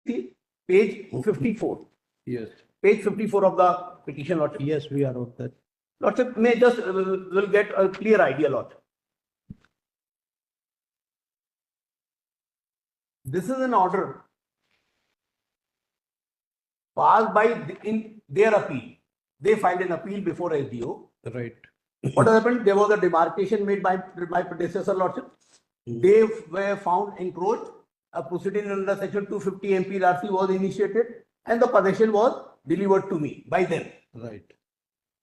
See, page 54. Yes. Page 54 of the petition, Lordship. Yes, we are on that. Lordship, may just will get a clear idea, Lordship. This is an order passed by in their appeal. They filed an appeal before SDO. Right. What happened? There was a demarcation made by my predecessor, Lordship. They were found encroached. A proceeding under section 250 MPLRC was initiated, and the possession was delivered to me by them. Right.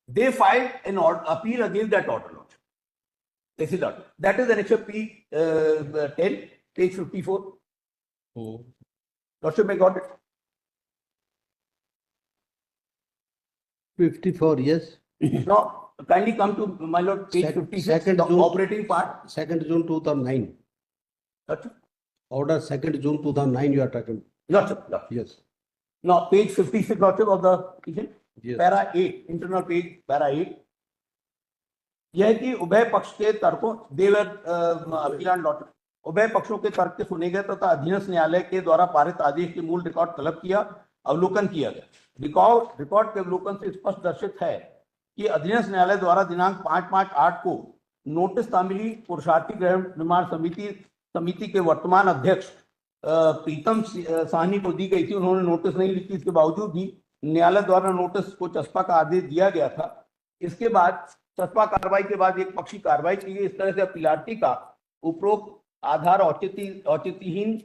They filed an appeal against that order, Lordship. This is order. That is Annexure P 10, page 54. Oh. Lordship, may got it. 54, yes. Now, kindly come to my lord, page 56, the June, operating part. 2nd June 2009. Lordship. Order 2nd June 2009 you are talking. Lordship, Lordship. Yes. Now, page 56, Lordship, of the petition. Yes. Para 8, internal page para 8, यह कि उभय पक्ष के तर्कों देवर अभिलान lot उभय पक्षों के तर्क के सुने गए तथा अधीनस्थ न्यायालय के द्वारा पारित आदेश के मूल रिकॉर्ड तलब किया, अवलोकन किया गया। रिकॉर्ड के अवलोकन से स्पष्ट दर्शित है कि अधीनस्थ न्यायालय द्वारा दिनांक 5/5/8 को नोटिस तामिली पुरुषार्थी गृह निर्माण समिति के वर्तमान अध्यक्ष प्रीतम साहनी को दी गई थी। उन्होंने नोटिस नहीं लिखी, इसके बावजूद भी न्यायालय द्वारा नोटिस को चस्पा का आदेश दिया गया था। इसके बाद चस्पा कार्रवाई के बाद एक पक्षी कार्रवाई की गई। इस तरह से अपीलार्थी का उपरोक्त आधार औचित्यहीन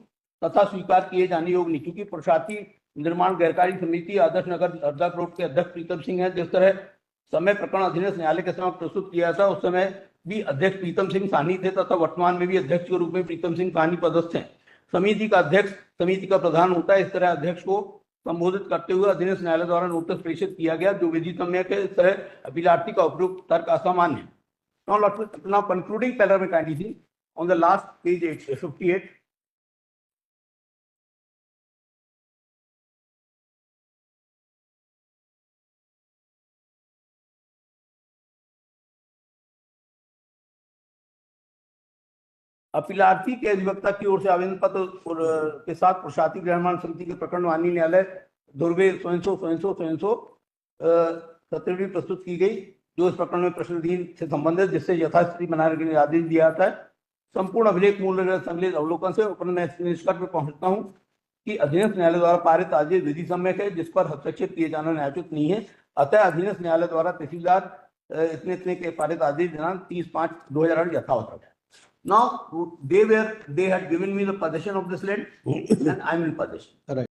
तथा स्वीकार किए जाने योग्य नहीं, क्योंकि पुरुषार्थी निर्माण गैरकारी समिति आदर्श नगर अर्धक रोड के अध्यक्ष प्रीतम सिंह है। जिस तरह समय प्रकरण अधीनस्थ न्यायालय के समक्ष प्रस्तुत किया था, उस समय भी अध्यक्ष प्रीतम सिंह साहनी थे तथा वर्तमान में भी अध्यक्ष के रूप में प्रीतम सिंह साहनी पदस्थ हैं। समिति का अध्यक्ष समिति का प्रधान होता है। इस तरह अध्यक्ष को संबोधित करते हुए अधीनस्थ न्यायालय द्वारा नोटिस प्रेषित किया गया, जो विधि सम्यक है। इस तरह अपीलार्थी का उपयुक्त तर्क असामान्य है। Now concluding paragraph kindly see on the last page 58. अपीलार्थी के अधिवक्ता की ओर से आवेदन पत्र के साथ पुरुषार्थी गृह निर्माण समिति के प्रकरण माननीय न्यायालय दुर्वे स्वयं प्रस्तुत की गई, जो इस प्रकरण में प्रश्नाधीन से संबंधित, जिससे यथास्थिति बनाने के लिए आदेश दिया जाता है। संपूर्ण अभिलेख मूल सम्मिलित अवलोकन से ऊपर मैं निष्कर्ष पर पहुंचता हूं कि अधीनस्थ न्यायालय द्वारा पारित आदेश विधि सम्यक है, जिस पर हस्तक्षेप किए जाना न्यायोचित नहीं है। अतः अधीनस्थ न्यायालय द्वारा तहसीलदार इतने के पारित आदेश दिनांक 30/5/2008 यथावत है। Now they had given me the possession of this land and I am in possession. Right.